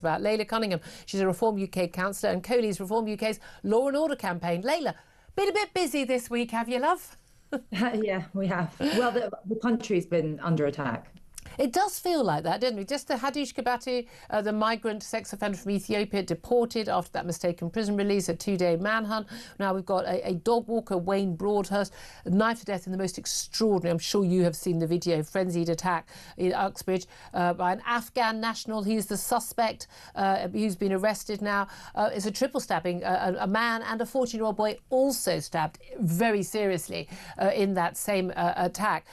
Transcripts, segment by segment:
about Layla Cunningham. She's a Reform UK councillor and co-leads Reform UK's Law and Order campaign. Layla, been a bit busy this week, have you, love? Yeah, we have. Well, the country's been under attack. It does feel like that, doesn't it? Just the Hadush Kebatu, the migrant sex offender from Ethiopia, deported after that mistaken prison release, a 2-day manhunt. Now we've got a dog walker, Wayne Broadhurst, knifed to death in the most extraordinary, I'm sure you have seen the video, frenzied attack in Uxbridge by an Afghan national. He's the suspect who's been arrested now. It's a triple stabbing. A man and a 14-year-old boy also stabbed very seriously in that same attack.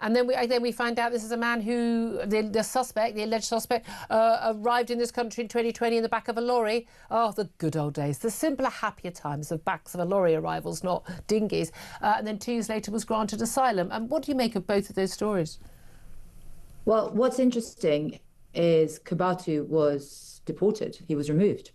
And then we find out this is a man who, the suspect, the alleged suspect, arrived in this country in 2020 in the back of a lorry. Oh, the good old days, the simpler, happier times of backs of a lorry arrivals, not dinghies. And then 2 years later was granted asylum. And what do you make of both of those stories? Well, what's interesting is Kebatu was deported. He was removed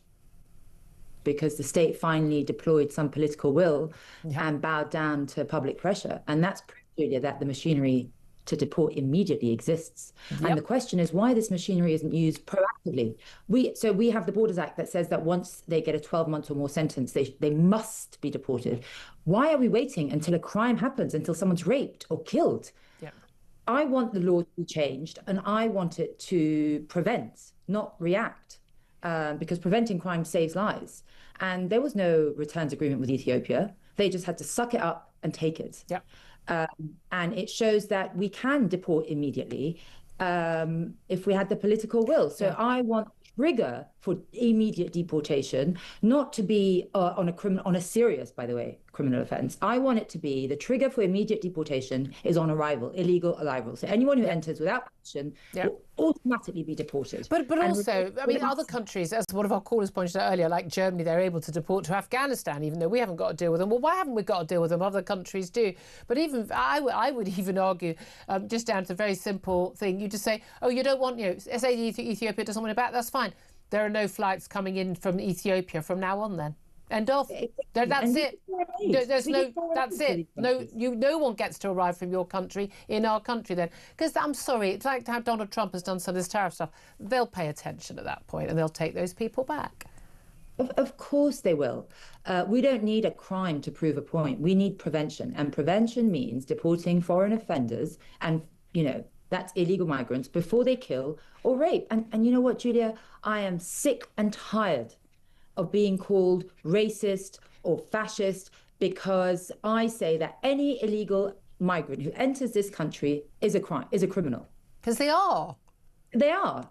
because the state finally deployed some political will and bowed down to public pressure. And that's that the machinery to deport immediately exists. And the question is why this machinery isn't used proactively. We have the Borders Act that says that once they get a 12-month or more sentence, they must be deported. Why are we waiting until a crime happens, until someone's raped or killed? I want the law to be changed, and I want it to prevent, not react, because preventing crime saves lives. And there was no returns agreement with Ethiopia. They just had to suck it up and take it. And it shows that we can deport immediately if we had the political will. So I want a trigger for immediate deportation, not to be on a serious, by the way, criminal offence. I want it to be the trigger for immediate deportation is on arrival, illegal arrival. So anyone who enters without permission will automatically be deported. But also, I mean, other countries, as one of our callers pointed out earlier, like Germany, they're able to deport to Afghanistan, even though we haven't got to deal with them. Well, why haven't we got to deal with them? Other countries do. But even I would even argue, just down to the very simple thing, you just say, oh, you don't want, say Ethiopia doesn't want it back, that's fine. There are no flights coming in from Ethiopia from now on then. End of. That's it. There's no. That's it. No one gets to arrive from your country in our country then. Because I'm sorry, it's like how Donald Trump has done some of this tariff stuff. They'll pay attention at that point and they'll take those people back. Of course they will. We don't need a crime to prove a point. We need prevention, and prevention means deporting foreign offenders and that's illegal migrants before they kill or rape. And you know what, Julia? I am sick and tired of being called racist or fascist because I say that any illegal migrant who enters this country is a criminal. Because they are. They are.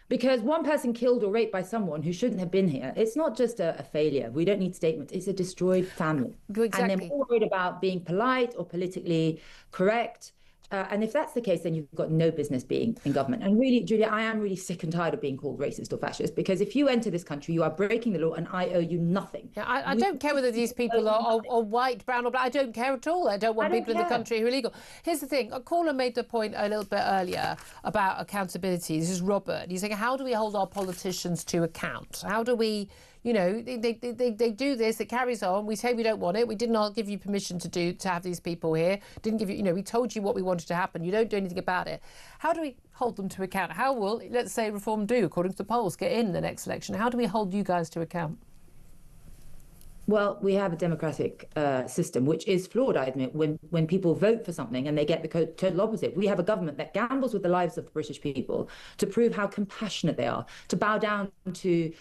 Because one person killed or raped by someone who shouldn't have been here, it's not just a failure. We don't need statements. It's a destroyed family. Exactly. And they're more worried about being polite or politically correct. And if that's the case, then you've got no business being in government. And really, Julia, I am really sick and tired of being called racist or fascist, because if you enter this country, you are breaking the law and I owe you nothing. Yeah, I don't care whether these people are white, brown or black. I don't care at all. I don't want people in the country who are illegal. Here's the thing. A caller made the point a little bit earlier about accountability. This is Robert. He's saying, how do we hold our politicians to account? How do we... they do this, it carries on. We say we don't want it. We did not give you permission to have these people here. Didn't give you, we told you what we wanted to happen. You don't do anything about it. How do we hold them to account? How will, let's say, Reform do, according to the polls, get in the next election? How do we hold you guys to account? Well, we have a democratic system, which is flawed, I admit, when people vote for something and they get the total opposite. We have a government that gambles with the lives of the British people to prove how compassionate they are, to bow down to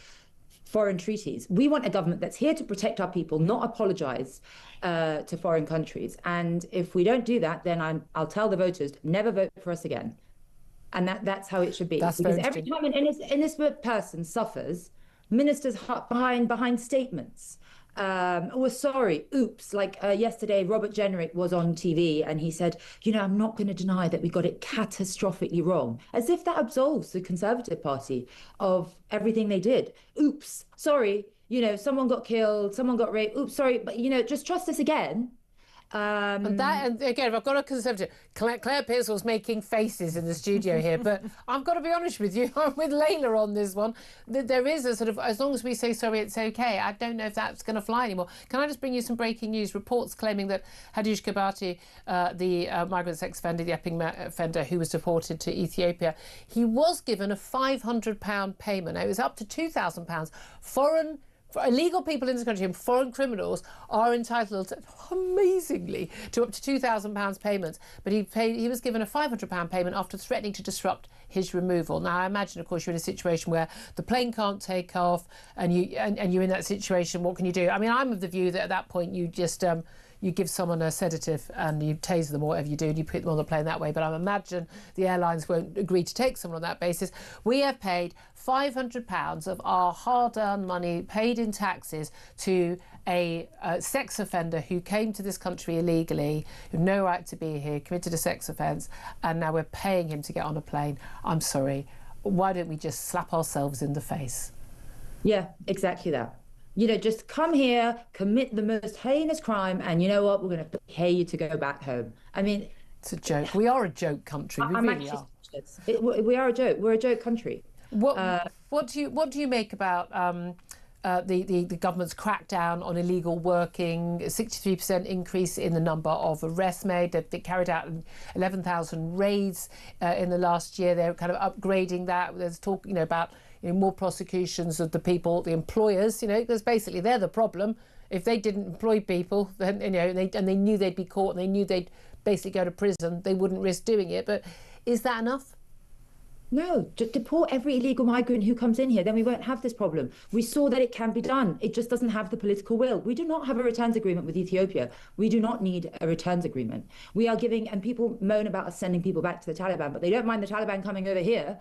foreign treaties. We want a government that's here to protect our people, not apologise to foreign countries. And if we don't do that, then I'll tell the voters, never vote for us again. And that's how it should be. That's because every time an innocent person suffers, ministers hide behind statements. We're sorry, oops, like yesterday, Robert Jenrick was on TV and he said, I'm not going to deny that we got it catastrophically wrong, as if that absolves the Conservative Party of everything they did. Oops, sorry, someone got killed, someone got raped, oops, sorry, but, just trust us again. And again, I've got a conservative. Claire Pearsall's making faces in the studio here, but I've got to be honest with you. I'm with Layla on this one. There is a sort of, as long as we say sorry, it's okay. I don't know if that's going to fly anymore. Can I just bring you some breaking news? Reports claiming that Hadush Kebatu, the migrant sex offender, the Epping offender who was deported to Ethiopia, he was given a £500 payment. Now, it was up to £2,000. Illegal people in this country and foreign criminals are entitled, amazingly, to up to £2,000 payments. But he was given a £500 payment after threatening to disrupt his removal. Now, I imagine, of course, you're in a situation where the plane can't take off, and you're in that situation. What can you do? I mean, I'm of the view that at that point you just you give someone a sedative and you tase them or whatever you do, and you put them on the plane that way. But I imagine the airlines won't agree to take someone on that basis. We have paid £500 of our hard-earned money, paid in taxes, to a sex offender who came to this country illegally, who had no right to be here, committed a sex offence, and now we're paying him to get on a plane. I'm sorry. Why don't we just slap ourselves in the face? Yeah, exactly that. You know, just come here, commit the most heinous crime, and you know what? We're going to pay you to go back home. I mean, it's a joke. We are a joke country. We really are. We are a joke. We're a joke country. What do you make about the government's crackdown on illegal working? A 63% increase in the number of arrests made. They carried out 11,000 raids in the last year. They're kind of upgrading that. There's talk, about more prosecutions of the people, the employers. Because basically they're the problem. If they didn't employ people, then and they knew they'd be caught, and they knew they'd basically go to prison, they wouldn't risk doing it. But is that enough? No, just deport every illegal migrant who comes in here, then we won't have this problem. We saw that it can be done. It just doesn't have the political will. We do not have a returns agreement with Ethiopia. We do not need a returns agreement. We are giving, and people moan about us sending people back to the Taliban, but they don't mind the Taliban coming over here.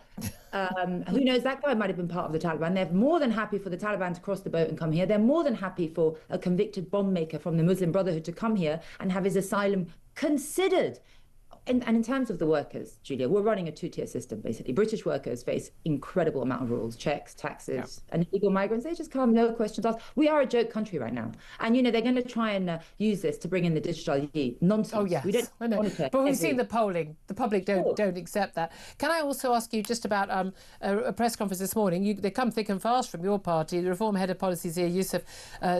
Who knows, that guy might have been part of the Taliban. They're more than happy for the Taliban to cross the boat and come here. They're more than happy for a convicted bomb maker from the Muslim Brotherhood to come here and have his asylum considered. And in terms of the workers, Julia, we're running a two-tier system, basically. British workers face incredible amount of rules, checks, taxes, and illegal migrants, they just come, no questions asked. We are a joke country right now. And, they're going to try and use this to bring in the digital ID. Nonsense. Oh, yes. We don't monitor. But we've seen the polling. The public don't accept that. Can I also ask you just about a press conference this morning? They come thick and fast from your party. The Reform Head of Policies here, Yusuf,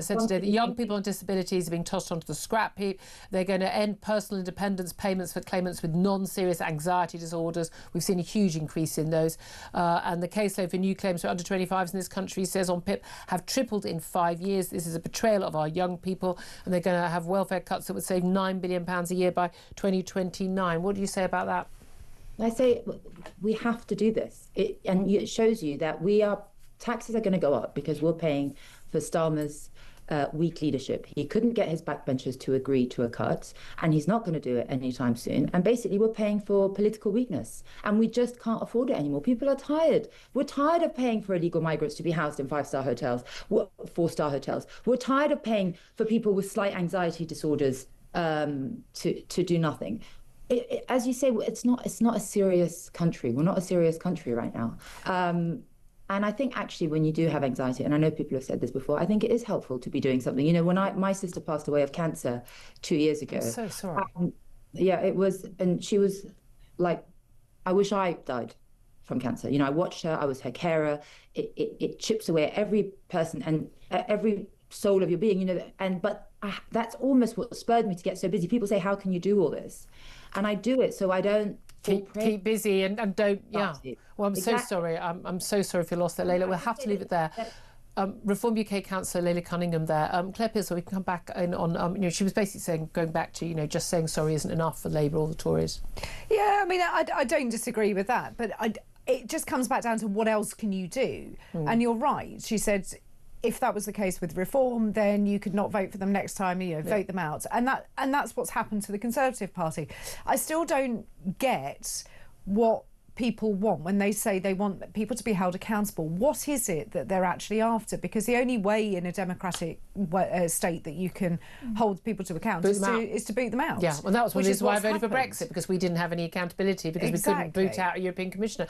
said today that young people on disabilities are being tossed onto the scrap heap. They're going to end personal independence payments for claimants with non-serious anxiety disorders. We've seen a huge increase in those. And the caseload for new claims for under 25s in this country, says on PIP, have tripled in 5 years. This is a betrayal of our young people. And they're going to have welfare cuts that would save £9 billion a year by 2029. What do you say about that? I say we have to do this. And it shows you that taxes are going to go up because we're paying for Starmer's weak leadership. He couldn't get his backbenchers to agree to a cut, and he's not going to do it anytime soon. And basically, we're paying for political weakness, and we just can't afford it anymore. People are tired. We're tired of paying for illegal migrants to be housed in 5-star hotels, 4-star hotels. We're tired of paying for people with slight anxiety disorders to do nothing. As you say, it's not a serious country. We're not a serious country right now. And I think actually when you do have anxiety, and I know people have said this before, I think it is helpful to be doing something. When my sister passed away of cancer 2 years ago. I'm so sorry. Yeah, it was, and she was like, I wish I died from cancer. I watched her, I was her carer. It chips away at every person and every soul of your being, but that's almost what spurred me to get so busy. People say, how can you do all this? And I do it so I don't keep busy and don't. Yeah. Well, I'm exactly. So sorry. I'm so sorry if you lost that, Layla. We'll have to leave it there. Reform UK councillor Layla Cunningham there. Claire Pearsall, we can come back in on. She was basically saying, going back to just saying sorry isn't enough for Labour or the Tories. Yeah, I mean, I don't disagree with that, but it just comes back down to what else can you do? And you're right. She said, if that was the case with Reform, then you could not vote for them next time, vote them out. And that's what's happened to the Conservative Party. I still don't get what people want when they say they want people to be held accountable. What is it that they're actually after? Because the only way in a democratic state that you can hold people to account is to boot them out. Yeah, well, that was one reason why I voted for Brexit, because we didn't have any accountability, because we couldn't boot out a European Commissioner.